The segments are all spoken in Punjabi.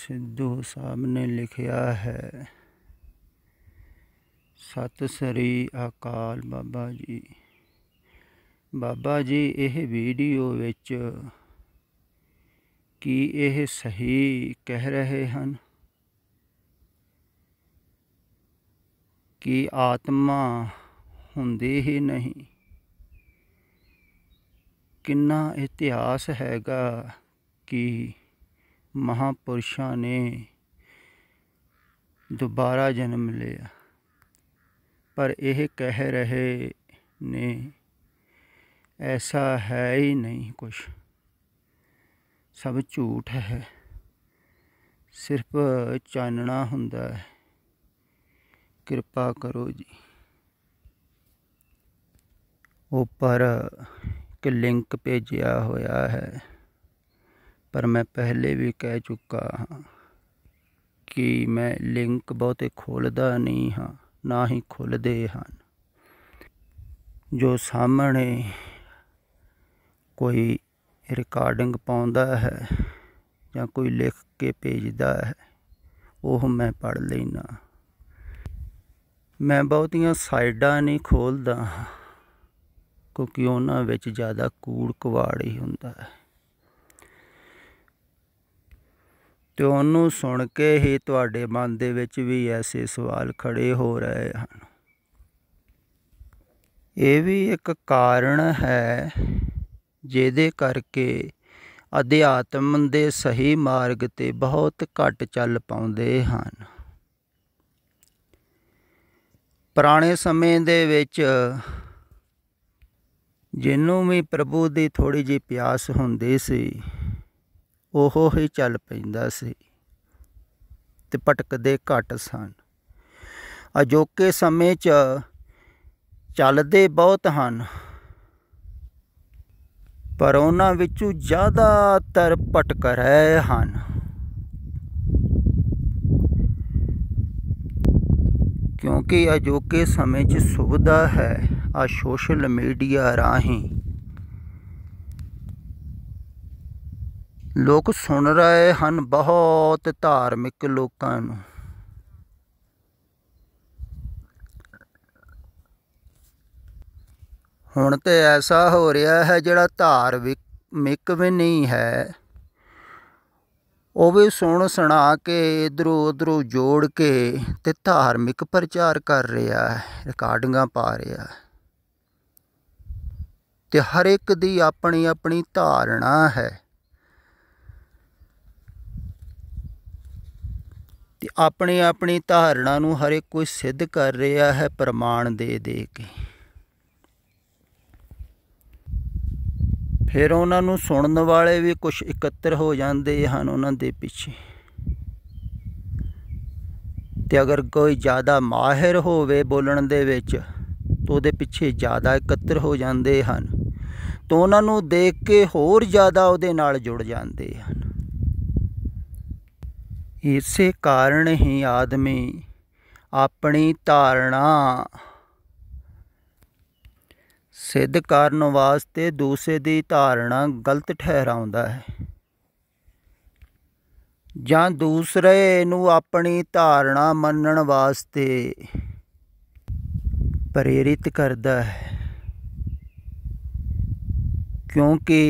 सिद्धू साहब ने लिखिया है। सत श्री अकाल बाबा जी। बाबा जी ਇਹ ਵੀਡੀਓ ਵਿੱਚ ਕੀ ਇਹ ਸਹੀ ਕਹਿ ਰਹੇ ਹਨ ਕਿ ਆਤਮਾ ਹੁੰਦੀ ਹੀ ਨਹੀਂ? ਕਿੰਨਾ ਇਤਿਹਾਸ ਹੈਗਾ ਕਿ ਮਹਾਂਪੁਰਸ਼ਾਂ ਨੇ ਦੁਬਾਰਾ ਜਨਮ ਲਿਆ, पर यह कह रहे ने ऐसा है ही नहीं, कुछ सब झूठ है, सिर्फ चानना हुंदा है। कृपा करो जी। ऊपर एक लिंक भेजिया होया है, पर मैं पहले भी कह चुका हाँ कि मैं लिंक बहुते खोलदा नहीं हाँ, ना ही खुलदे हैं। जो सामने कोई रिकॉर्डिंग पाउंदा है या कोई लिख के भेजदा है वह मैं पढ़ लेना। मैं बहुतियां साइडां नहीं खोलदा क्योंकि उन्हां विच ज़्यादा कूड़ कवाड़ ही हुंदा है, तो उन्होंने सुन के ही तुहाडे मन दे विच भी ऐसे सवाल खड़े हो रहे हैं। ये भी एक कारण है जिहदे करके अध्यात्म दे सही मार्ग ते बहुत घट चल पाउंदे हन। पुराने समय दे विच जिन्हों भी प्रभु की थोड़ी जी प्यास हुंदी सी ओहो ही चल पैंदा सी ते भटकदे घट सन। अजोके समय च चलदे बहुत हन, पर उन्हां विचों ज़्यादातर भटक रहे हन। क्योंकि अजोके समय च सुविधा है आ सोशल मीडिया राहीं लोग सुन रहे हैं बहुत धार्मिक लोगों नूं। हुण तो ऐसा हो रहा है जिहड़ा धार्मिक भी नहीं है वो भी सुन सुना के इधरों उधरों जोड़ के ते धार्मिक प्रचार कर रहा है, रिकॉर्डिंगां पा रहा है। ते हर एक दी अपनी अपनी धारणा है, ते अपनी अपनी धारणा नूं हर एक कोई सिद्ध कर रहा है प्रमाण दे दे के। फिर उन्होंने सुनने वाले भी कुछ इकट्ठे हो जाते हैं उन्होंने पिछे। ते अगर कोई ज़्यादा माहिर होवे बोलण दे विच तो उहदे पिछे ज़्यादा इकट्ठे हो जाते हैं, तो उन्होंने देख के होर ज़्यादा उहदे नाल जुड़ जाते हैं। इसे कारण ही आदमी अपनी धारणा सिद्ध करन वास्ते दूसरे की धारणा गलत ठहराउंदा है, जां दूसरे नूं अपनी धारणा मनण वास्ते प्रेरित करदा है। क्योंकि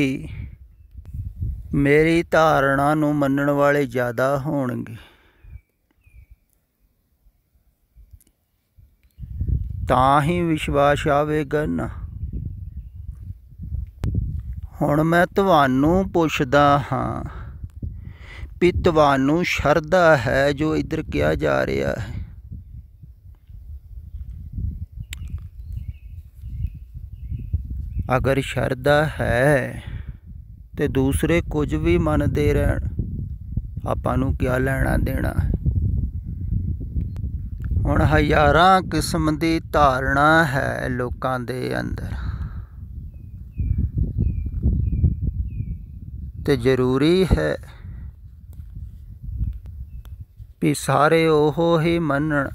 मेरी धारणा नूं मनण वाले ज़्यादा होणगे तां ही विश्वास आवेगा ना। हुण मैं तुहानूं पुछदा हाँ भी तुहानूं शरधा है जो इधर किया जा रहा है? अगर शरधा है तो दूसरे कुछ भी मनते रहन, आपां नूं क्या लेना देना है। हुण हज़ारां किस्म की धारणा है लोकां दे अंदर, ते जरूरी है भी सारे ओहो ही मनण।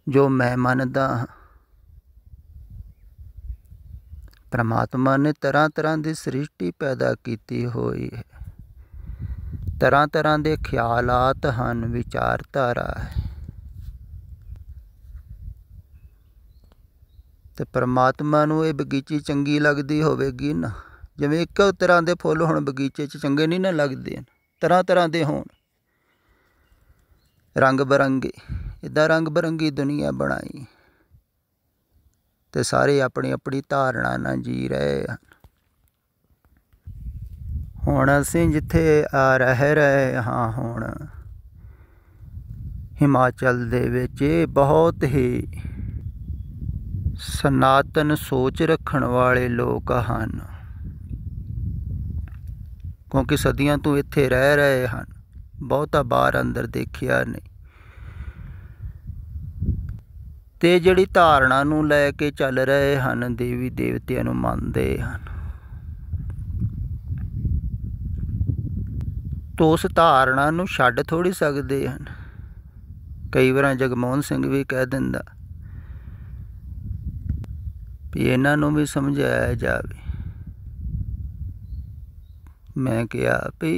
जो मैं मनदा हाँ। परमात्मा ने तरह तरह की सृष्टि पैदा की हुई है, तरह तरह के ख्यालात हैं, विचारधारा है। तो परमात्मा नूं ये बगीची चंगी लगती होवेगी ना, जिवें एक तरह के फुल हुण बगीचे च चंगे नहीं ना लगते, तरह तरह के होण, रंग बिरंगे, इदां रंग बिरंगी दुनिया बनाई तो सारे अपनी अपनी धारणा नाल जी रहे हैं। हुण असीं जिथे रह रहे हाँ, हुण हिमाचल दे विच बहुत ही सनातन सोच रखण वाले लोग हैं, क्योंकि सदियां तो इत्थे रह रहे हैं, बहुता बाहर अंदर देखिया नहीं। ते जिहड़ी धारणा नूं लै के चल रहे हैं, देवी देवतिਆਂ नूं मनदे हैं, तो उस धारणा नूं छड्ड थोड़ी सकदे हैं। कई बार जगमोहन सिंह भी कह दिंदा भी इन्हां नूं भी समझाया जावे। मैं कहा भी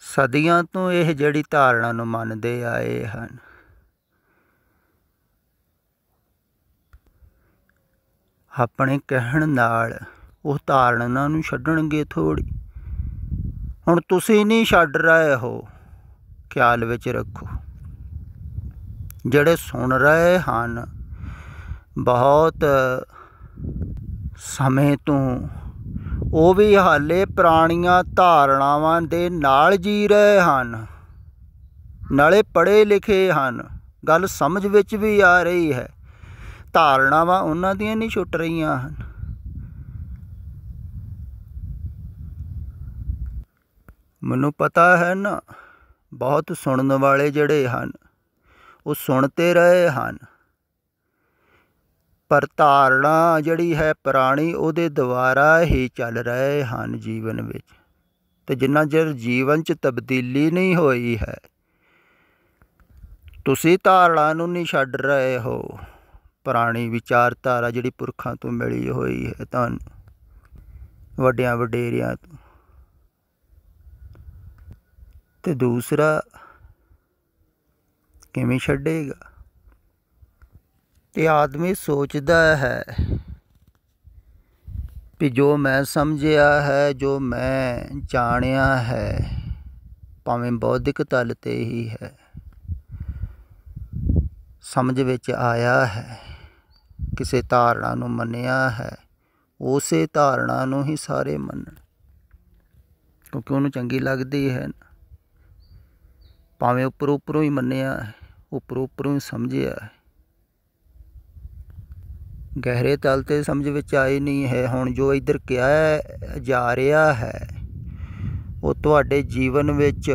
सदियां तो यह जिहड़ी धारणा नूं मनदे आए हैं, अपने कहण नाल उस धारणा नूं छड्डणगे थोड़ी। हुण तुसीं नहीं छड्ड रहे हो, ख्याल विच रखो, जिहड़े सुन रहे हैं बहुत समय तो वो भी हाले पुराणियां धारणावां दे नाल जी रहे हैं, नाले पढ़े लिखे हैं, गल समझ विच भी आ रही है, धारणावां उन्हां दियां नहीं छुट रहीआं हैं। मैनूं पता है ना, बहुत सुनने वाले जिहड़े हैं वो सुनते रहे हैं, पर धारणा जिहड़ी है पुरानी उहदे द्वारा ही चल रहे हैं जीवन विच। ते जिन्ना चिर जीवन च तब्दीली नहीं होई है, तुसीं धारणा नूं नहीं छड्ड रहे हो, पुरानी विचारधारा जिहड़ी पुरखां तो मिली हुई है, तुहानूं वड्डियां वडेरियां तो। ते दूसरा किवें छड्डेगा? ते आदमी सोचता है कि जो मैं समझिया है, जो मैं जानिया है, भावें बौद्धिक तल ते ही है, समझ विच आया है, किसी धारणा नूं मन्निया है, उसे धारणा नूं ही सारे मनन, क्योंकि उन्होंने चंगी लगती है ना। भावें उपरों उपरों ही मन्निया है, उपरों उपरों ही समझिया है, गहरे तल ते समझ विच आई नहीं है। हुण जो इधर कहा जा रहा है वो तुहाडे जीवन विच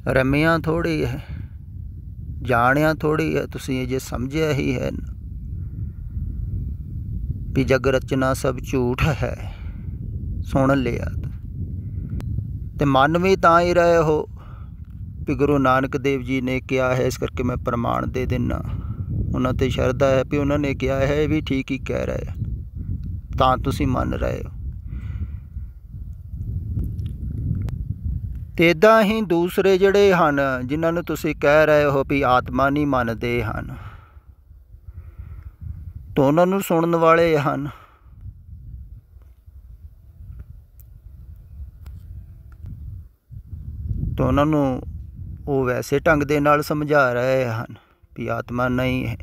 रमिया थोड़ी है, जानिया थोड़ी है, तुसीं अजे समझिया ही है भी जग रचना सब झूठ है, सुन लिया तो मन भी तां ही रहे हो भी गुरु नानक देव जी ने कहा है, इस करके मैं प्रमाण दे देना। उन्होंने तो शरधा है भी उन्होंने कहा है, भी ठीक ही कह रहे हैं, तां तुसीं मन रहे हो। ते इदां ही दूसरे जिहड़े हैं जिन्हां नूं तुसीं कह रहे हो भी आत्मा नहीं मनदे हैं, तो उन्हां नूं सुनन वाले हैं, तो उन्होंने वो वैसे ढंग दे नाल समझा रहे हैं भी आत्मा नहीं है,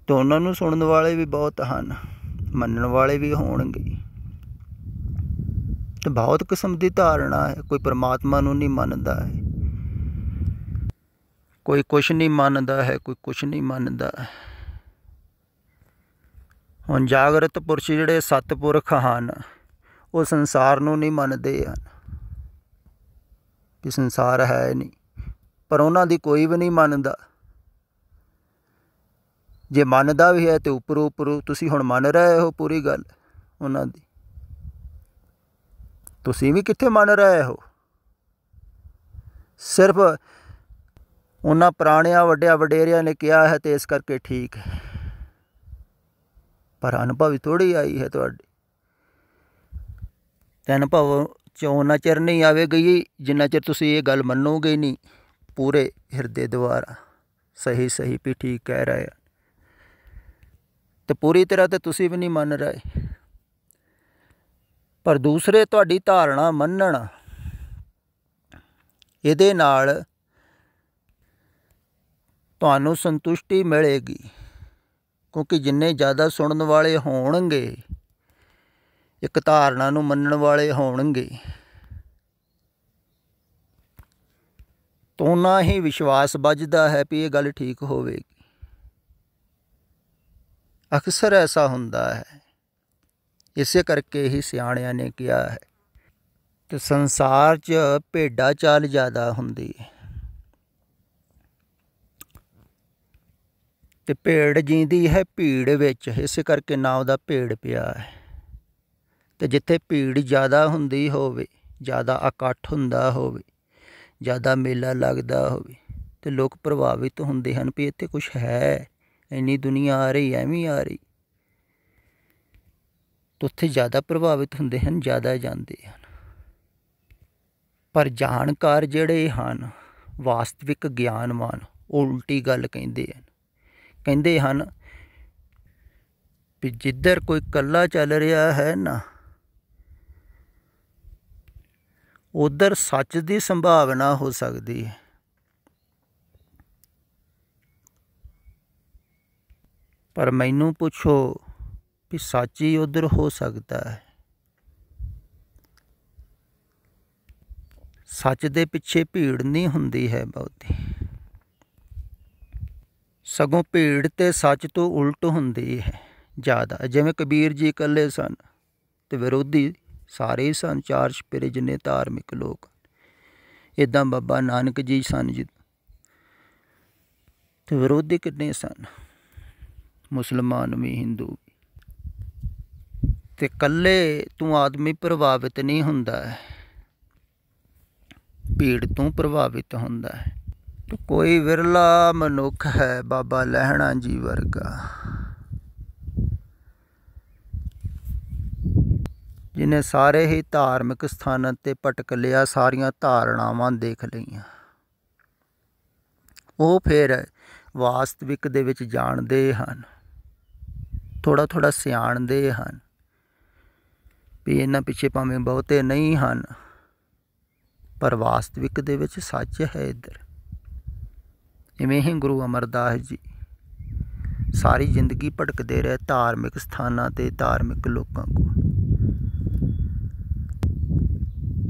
तो उन्होंने सुनने वाले भी बहुत हैं, मनण वाले भी होणगे। तो बहुत किस्म की धारणा है, कोई परमात्मा नूं नहीं मनदा है, कोई कुछ नहीं मनदा है, कोई कुछ नहीं मनदा है। हुण जागृत पुरुष जिहड़े सतपुरख हैं वो संसार नूं नहीं मनदे हैं कि संसार है नहीं, पर उन्हां दी कोई भी नहीं मनदा। जे मनदा भी है तो उपरों उपरों, तुसीं हुण मन रहे हो पूरी गल उन्हां दी, तुसीं भी कित्थे मन रहे हो। सिर्फ ਉਹਨਾਂ ਪੁਰਾਣਿਆਂ ਵੱਡਿਆਂ ਵਡੇਰਿਆਂ ਨੇ ਕਿਹਾ ਹੈ ਅਤੇ ਇਸ ਕਰਕੇ ਠੀਕ ਹੈ, ਪਰ ਅਨੁਭਵ ਥੋੜ੍ਹੀ ਆਈ ਹੈ ਤੁਹਾਡੀ। ਅਤੇ ਅਨੁਭਵ 'ਚ ਓਨਾ ਚਿਰ ਨਹੀਂ ਆਵੇਗੀ ਜਿੰਨਾ ਚਿਰ ਤੁਸੀਂ ਇਹ ਗੱਲ ਮੰਨੋਗੇ ਨਹੀਂ ਪੂਰੇ ਹਿਰਦੇ ਦੁਆਰਾ ਸਹੀ ਸਹੀ ਵੀ ਠੀਕ ਕਹਿ ਰਹੇ ਆ। ਅਤੇ ਪੂਰੀ ਤਰ੍ਹਾਂ ਤਾਂ ਤੁਸੀਂ ਵੀ ਨਹੀਂ ਮੰਨ ਰਹੇ, ਪਰ ਦੂਸਰੇ ਤੁਹਾਡੀ ਧਾਰਨਾ ਮੰਨਣ, ਇਹਦੇ ਨਾਲ ਤੁਹਾਨੂੰ ਸੰਤੁਸ਼ਟੀ ਮਿਲੇਗੀ, ਕਿਉਂਕਿ ਜਿੰਨੇ ਜ਼ਿਆਦਾ ਸੁਣਨ ਵਾਲੇ ਹੋਣਗੇ, ਇੱਕ ਧਾਰਨਾ ਨੂੰ ਮੰਨਣ ਵਾਲੇ ਹੋਣਗੇ, ਤਾਂ ਓਨਾ ਹੀ ਵਿਸ਼ਵਾਸ ਬੱਝਦਾ ਹੈ ਵੀ ਇਹ ਗੱਲ ਠੀਕ ਹੋਵੇਗੀ। ਅਕਸਰ ਐਸਾ ਹੁੰਦਾ ਹੈ, ਇਸੇ ਕਰਕੇ ਹੀ ਸਿਆਣਿਆਂ ਨੇ ਕਿਹਾ ਹੈ ਕਿ ਸੰਸਾਰ 'ਚ ਭੇਡਾਂ ਚਾਲ ਜ਼ਿਆਦਾ ਹੁੰਦੀ ਹੈ, ਅਤੇ ਭੇਡ ਜੀਂਦੀ ਹੈ ਭੀੜ ਵਿੱਚ, ਇਸੇ ਕਰਕੇ ਨਾਂ ਉਹਦਾ ਭੇਡ ਪਿਆ ਹੈ। ਅਤੇ ਜਿੱਥੇ ਭੀੜ ਜ਼ਿਆਦਾ ਹੁੰਦੀ ਹੋਵੇ, ਜ਼ਿਆਦਾ ਇਕੱਠ ਹੁੰਦਾ ਹੋਵੇ, ਜ਼ਿਆਦਾ ਮੇਲਾ ਲੱਗਦਾ ਹੋਵੇ, ਅਤੇ ਲੋਕ ਪ੍ਰਭਾਵਿਤ ਹੁੰਦੇ ਹਨ ਵੀ ਇੱਥੇ ਕੁਛ ਹੈ, ਇੰਨੀ ਦੁਨੀਆ ਆ ਰਹੀ, ਐਵੇਂ ਆ ਰਹੀ, ਤਾਂ ਉੱਥੇ ਜ਼ਿਆਦਾ ਪ੍ਰਭਾਵਿਤ ਹੁੰਦੇ ਹਨ, ਜ਼ਿਆਦਾ ਜਾਂਦੇ ਹਨ। ਪਰ ਜਾਣਕਾਰ ਜਿਹੜੇ ਹਨ, ਵਾਸਤਵਿਕ ਗਿਆਨਵਾਨ, ਉਹ ਉਲਟੀ ਗੱਲ ਕਹਿੰਦੇ ਹਨ। ਕਹਿੰਦੇ ਹਨ ਵੀ ਜਿੱਧਰ ਕੋਈ ਇਕੱਲਾ ਚੱਲ ਰਿਹਾ ਹੈ ਨਾ, ਉੱਧਰ ਸੱਚ ਦੀ ਸੰਭਾਵਨਾ ਹੋ ਸਕਦੀ ਹੈ। ਪਰ ਮੈਨੂੰ ਪੁੱਛੋ ਵੀ ਸੱਚ ਹੀ ਉੱਧਰ ਹੋ ਸਕਦਾ ਹੈ। ਸੱਚ ਦੇ ਪਿੱਛੇ ਭੀੜ ਨਹੀਂ ਹੁੰਦੀ ਹੈ ਬਹੁਤੀ, ਸਗੋਂ ਭੀੜ ਤੇ ਸੱਚ ਤੋਂ ਉਲਟ ਹੁੰਦੀ ਹੈ ਜ਼ਿਆਦਾ। ਜਿਵੇਂ ਕਬੀਰ ਜੀ ਇਕੱਲੇ ਸਨ ਅਤੇ ਵਿਰੋਧੀ ਸਾਰੇ ਹੀ ਸਨ, ਚਾਰ ਛਪੇਰੇ ਜਿੰਨੇ ਧਾਰਮਿਕ ਲੋਕ, ਇੱਦਾਂ ਬਾਬਾ ਨਾਨਕ ਜੀ ਸਨ ਜੀ, ਅਤੇ ਵਿਰੋਧੀ ਕਿੰਨੇ ਸਨ, ਮੁਸਲਮਾਨ ਵੀ ਹਿੰਦੂ ਵੀ। ਅਤੇ ਇਕੱਲੇ ਤੋਂ ਆਦਮੀ ਪ੍ਰਭਾਵਿਤ ਨਹੀਂ ਹੁੰਦਾ ਹੈ, ਭੀੜ ਤੋਂ ਪ੍ਰਭਾਵਿਤ ਹੁੰਦਾ ਹੈ। ਕੋਈ ਵਿਰਲਾ ਮਨੁੱਖ ਹੈ ਬਾਬਾ ਲਹਿਣਾ ਜੀ ਵਰਗਾ, ਜਿਹਨੇ ਸਾਰੇ ਹੀ ਧਾਰਮਿਕ ਸਥਾਨਾਂ 'ਤੇ ਭਟਕ ਲਿਆ, ਸਾਰੀਆਂ ਧਾਰਨਾਵਾਂ ਦੇਖ ਲਈਆਂ। ਉਹ ਫਿਰ ਵਾਸਤਵਿਕ ਦੇ ਵਿੱਚ ਜਾਣਦੇ ਹਨ, ਥੋੜ੍ਹਾ ਥੋੜ੍ਹਾ ਸਿਆਣਦੇ ਹਨ ਵੀ ਇਹਨਾਂ ਪਿੱਛੇ ਭਾਵੇਂ ਬਹੁਤੇ ਨਹੀਂ ਹਨ, ਪਰ ਵਾਸਤਵਿਕ ਦੇ ਵਿੱਚ ਸੱਚ ਹੈ ਇੱਧਰ। ਇਵੇਂ ਹੀ ਗੁਰੂ ਅਮਰਦਾਸ ਜੀ ਸਾਰੀ ਜ਼ਿੰਦਗੀ ਭਟਕਦੇ ਰਹੇ ਧਾਰਮਿਕ ਸਥਾਨਾਂ 'ਤੇ, ਧਾਰਮਿਕ ਲੋਕਾਂ ਕੋਲ,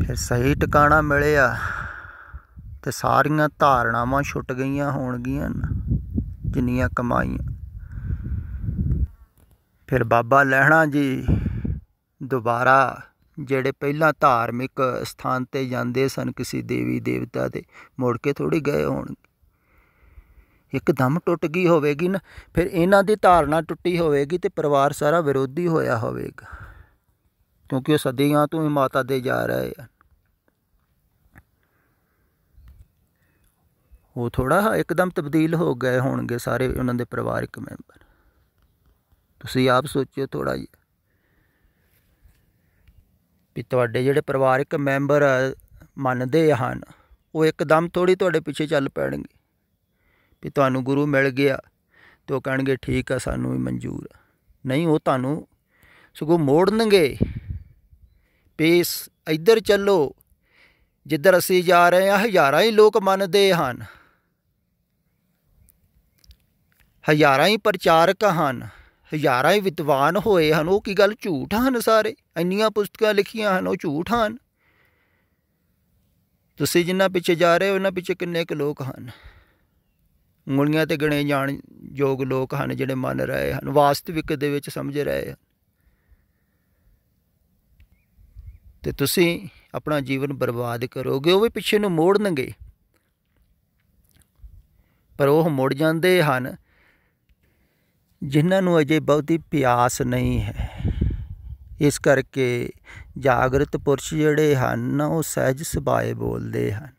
ਫਿਰ ਸਹੀ ਟਿਕਾਣਾ ਮਿਲਿਆ ਅਤੇ ਸਾਰੀਆਂ ਧਾਰਨਾਵਾਂ ਛੁੱਟ ਗਈਆਂ ਹੋਣਗੀਆਂ ਜਿੰਨੀਆਂ ਕਮਾਈਆਂ। ਫਿਰ ਬਾਬਾ ਲਹਿਣਾ ਜੀ ਦੁਬਾਰਾ ਜਿਹੜੇ ਪਹਿਲਾਂ ਧਾਰਮਿਕ ਸਥਾਨ 'ਤੇ ਜਾਂਦੇ ਸਨ ਕਿਸੇ ਦੇਵੀ ਦੇਵਤਾ ਦੇ, ਮੁੜ ਕੇ ਥੋੜ੍ਹੀ ਗਏ ਹੋਣਗੇ। ਇੱਕਦਮ ਟੁੱਟ ਗਈ ਹੋਵੇਗੀ ਨਾ, ਫਿਰ ਇਹਨਾਂ ਦੀ ਧਾਰਨਾ ਟੁੱਟੀ ਹੋਵੇਗੀ ਅਤੇ ਪਰਿਵਾਰ ਸਾਰਾ ਵਿਰੋਧੀ ਹੋਇਆ ਹੋਵੇਗਾ, ਕਿਉਂਕਿ ਉਹ ਸਦੀਆਂ ਤੋਂ ਹੀ ਮਾਤਾ ਦੇ ਜਾ ਰਹੇ ਆ। ਉਹ ਥੋੜ੍ਹਾ ਇੱਕਦਮ ਤਬਦੀਲ ਹੋ ਗਏ ਹੋਣਗੇ ਸਾਰੇ ਉਹਨਾਂ ਦੇ ਪਰਿਵਾਰਕ ਮੈਂਬਰ। ਤੁਸੀਂ ਆਪ ਸੋਚਿਓ ਥੋੜ੍ਹਾ ਜਿਹਾ ਵੀ ਤੁਹਾਡੇ ਜਿਹੜੇ ਪਰਿਵਾਰਕ ਮੈਂਬਰ ਮੰਨਦੇ ਹਨ, ਉਹ ਇੱਕਦਮ ਥੋੜ੍ਹੀ ਤੁਹਾਡੇ ਪਿੱਛੇ ਚੱਲ ਪੈਣਗੇ ਵੀ ਤੁਹਾਨੂੰ ਗੁਰੂ ਮਿਲ ਗਿਆ ਅਤੇ ਉਹ ਕਹਿਣਗੇ ਠੀਕ ਆ, ਸਾਨੂੰ ਵੀ ਮਨਜ਼ੂਰ ਆ। ਨਹੀਂ, ਉਹ ਤੁਹਾਨੂੰ ਸਗੋਂ ਮੋੜਨਗੇ ਵੀ ਇੱਧਰ ਚੱਲੋ ਜਿੱਧਰ ਅਸੀਂ ਜਾ ਰਹੇ ਹਾਂ। ਹਜ਼ਾਰਾਂ ਹੀ ਲੋਕ ਮੰਨਦੇ ਹਨ, ਹਜ਼ਾਰਾਂ ਹੀ ਪ੍ਰਚਾਰਕ ਹਨ, ਹਜ਼ਾਰਾਂ ਹੀ ਵਿਦਵਾਨ ਹੋਏ ਹਨ। ਉਹ ਕੀ ਗੱਲ ਝੂਠ ਹਨ? ਸਾਰੇ ਇੰਨੀਆਂ ਪੁਸਤਕਾਂ ਲਿਖੀਆਂ ਹਨ, ਉਹ ਝੂਠ ਹਨ? ਤੁਸੀਂ ਜਿਨ੍ਹਾਂ ਪਿੱਛੇ ਜਾ ਰਹੇ ਹੋ ਉਹਨਾਂ ਪਿੱਛੇ ਕਿੰਨੇ ਕੁ ਲੋਕ ਹਨ? ਉਂਗਲੀਆਂ 'ਤੇ ਗਿਣੇ ਜਾਣ ਯੋਗ ਲੋਕ ਹਨ ਜਿਹੜੇ ਮੰਨ ਰਹੇ ਹਨ, ਵਾਸਤਵਿਕ ਦੇ ਵਿੱਚ ਸਮਝ ਰਹੇ ਹਨ। ਅਤੇ ਤੁਸੀਂ ਆਪਣਾ ਜੀਵਨ ਬਰਬਾਦ ਕਰੋਗੇ। ਉਹ ਵੀ ਪਿੱਛੇ ਨੂੰ ਮੋੜਨਗੇ, ਪਰ ਉਹ ਮੁੜ ਜਾਂਦੇ ਹਨ ਜਿਨ੍ਹਾਂ ਨੂੰ ਅਜੇ ਬਹੁਤੀ ਪਿਆਸ ਨਹੀਂ ਹੈ। ਇਸ ਕਰਕੇ ਜਾਗਰਤ ਪੁਰਸ਼ ਜਿਹੜੇ ਹਨ ਉਹ ਸਹਿਜ ਸੁਭਾਏ ਬੋਲਦੇ ਹਨ।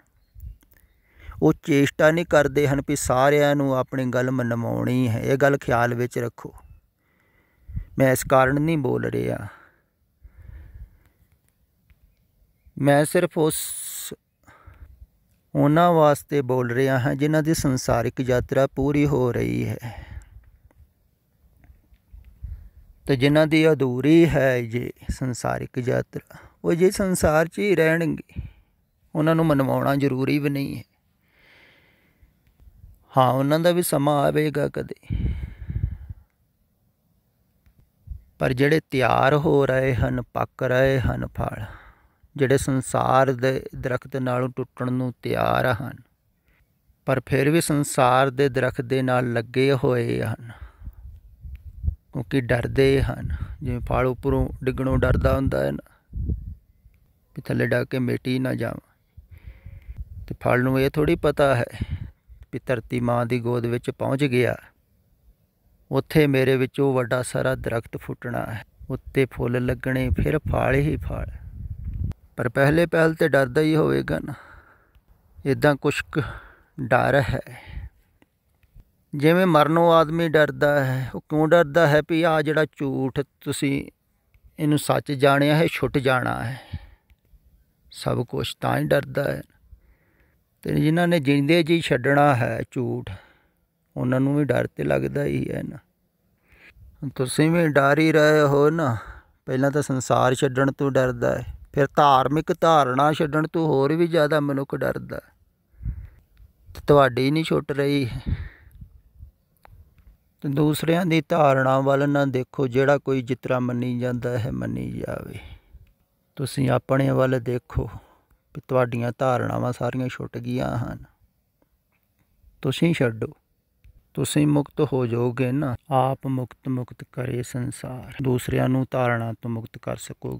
ਉਹ ਚੇਸ਼ਟਾ ਨਹੀਂ ਕਰਦੇ ਹਨ ਵੀ ਸਾਰਿਆਂ ਨੂੰ ਆਪਣੀ ਗੱਲ ਮਨਵਾਉਣੀ ਹੈ। ਇਹ ਗੱਲ ਖਿਆਲ ਵਿੱਚ ਰੱਖੋ। ਮੈਂ ਇਸ ਕਾਰਨ ਨਹੀਂ ਬੋਲ ਰਿਹਾ, ਮੈਂ ਸਿਰਫ ਉਹਨਾਂ ਵਾਸਤੇ ਬੋਲ ਰਿਹਾ ਹਾਂ ਜਿਨ੍ਹਾਂ ਦੀ ਸੰਸਾਰਿਕ ਯਾਤਰਾ ਪੂਰੀ ਹੋ ਰਹੀ ਹੈ ਅਤੇ ਜਿਨ੍ਹਾਂ ਦੀ ਅਧੂਰੀ ਹੈ ਜੇ ਸੰਸਾਰਿਕ ਯਾਤਰਾ, ਉਹ ਜੇ ਸੰਸਾਰ 'ਚ ਹੀ ਰਹਿਣਗੇ। ਉਹਨਾਂ ਨੂੰ ਮਨਵਾਉਣਾ ਜ਼ਰੂਰੀ ਵੀ ਨਹੀਂ ਹੈ। ਹਾਂ, ਉਹਨਾਂ ਦਾ ਵੀ ਸਮਾਂ ਆਵੇਗਾ ਕਦੇ, ਪਰ ਜਿਹੜੇ ਤਿਆਰ ਹੋ ਰਹੇ ਹਨ, ਪੱਕ ਰਹੇ ਹਨ ਫਲ, ਜਿਹੜੇ ਸੰਸਾਰ ਦੇ ਦਰਖਤ ਨਾਲੋਂ ਟੁੱਟਣ ਨੂੰ ਤਿਆਰ ਹਨ ਪਰ ਫਿਰ ਵੀ ਸੰਸਾਰ ਦੇ ਦਰਖਤ ਦੇ ਨਾਲ ਲੱਗੇ ਹੋਏ ਹਨ, ਕਿਉਂਕਿ ਡਰਦੇ ਹਨ। ਜਿਵੇਂ ਫਲ ਉੱਪਰੋਂ ਡਿੱਗਣੋਂ ਡਰਦਾ ਹੁੰਦਾ ਹੈ ਨਾ, ਵੀ ਥੱਲੇ ਡੱਗ ਕੇ ਮਿਟੀ ਨਾ ਜਾਵਾਂ, ਅਤੇ ਫਲ ਨੂੰ ਇਹ ਥੋੜ੍ਹੀ ਪਤਾ ਹੈ ਵੀ ਧਰਤੀ ਮਾਂ ਦੀ ਗੋਦ ਵਿੱਚ ਪਹੁੰਚ ਗਿਆ, ਉੱਥੇ ਮੇਰੇ ਵਿੱਚੋਂ ਵੱਡਾ ਸਾਰਾ ਦਰਖਤ ਫੁੱਟਣਾ ਹੈ, ਉੱਤੇ ਫੁੱਲ ਲੱਗਣੇ, ਫਿਰ ਫਲ ਹੀ ਫਲ। ਪਰ ਪਹਿਲੇ ਪਹਿਲ ਤਾਂ ਡਰਦਾ ਹੀ ਹੋਵੇਗਾ ਨਾ। ਇੱਦਾਂ ਕੁਛ ਕੁ ਡਰ ਹੈ। ਜਿਵੇਂ ਮਰਨੋਂ ਆਦਮੀ ਡਰਦਾ ਹੈ। ਉਹ ਕਿਉਂ ਡਰਦਾ ਹੈ? ਵੀ ਆਹ ਜਿਹੜਾ ਝੂਠ ਤੁਸੀਂ ਇਹਨੂੰ ਸੱਚ ਜਾਣਿਆ ਹੈ, ਛੁੱਟ ਜਾਣਾ ਹੈ ਸਭ ਕੁਛ, ਤਾਂ ਹੀ ਡਰਦਾ ਹੈ। ਅਤੇ ਜਿਨ੍ਹਾਂ ਨੇ ਜਿੰਦੇ ਜੀ ਛੱਡਣਾ ਹੈ ਝੂਠ, ਉਹਨਾਂ ਨੂੰ ਵੀ ਡਰ ਤਾਂ ਲੱਗਦਾ ਹੀ ਹੈ ਨਾ। ਤੁਸੀਂ ਵੀ ਡਰ ਹੀ ਰਹੇ ਹੋ ਨਾ। ਪਹਿਲਾਂ ਤਾਂ ਸੰਸਾਰ ਛੱਡਣ ਤੋਂ ਡਰਦਾ ਹੈ, ਫਿਰ ਧਾਰਮਿਕ ਧਾਰਨਾ ਛੱਡਣ ਤੋਂ ਹੋਰ ਵੀ ਜ਼ਿਆਦਾ ਮਨੁੱਖ ਡਰਦਾ। ਤੁਹਾਡੀ ਨਹੀਂ ਛੁੱਟ ਰਹੀ। ਅਤੇ ਦੂਸਰਿਆਂ ਦੀ ਧਾਰਨਾ ਵੱਲ ਨਾ ਦੇਖੋ। ਜਿਹੜਾ ਕੋਈ ਜਿਸ ਤਰ੍ਹਾਂ ਮੰਨੀ ਜਾਂਦਾ ਹੈ ਮੰਨੀ ਜਾਵੇ। ਤੁਸੀਂ ਆਪਣੇ ਵੱਲ ਦੇਖੋ ਵੀ ਤੁਹਾਡੀਆਂ ਧਾਰਨਾਵਾਂ ਸਾਰੀਆਂ ਛੁੱਟ ਗਈਆਂ ਹਨ। ਤੁਸੀਂ ਛੱਡੋ, ਤੁਸੀਂ ਮੁਕਤ ਹੋ ਜਾਓਗੇ ਨਾ। ਆਪ ਮੁਕਤ ਕਰੇ ਸੰਸਾਰ, ਦੂਸਰਿਆਂ ਨੂੰ ਧਾਰਨਾ ਤੋਂ ਮੁਕਤ ਕਰ ਸਕੋਗੇ।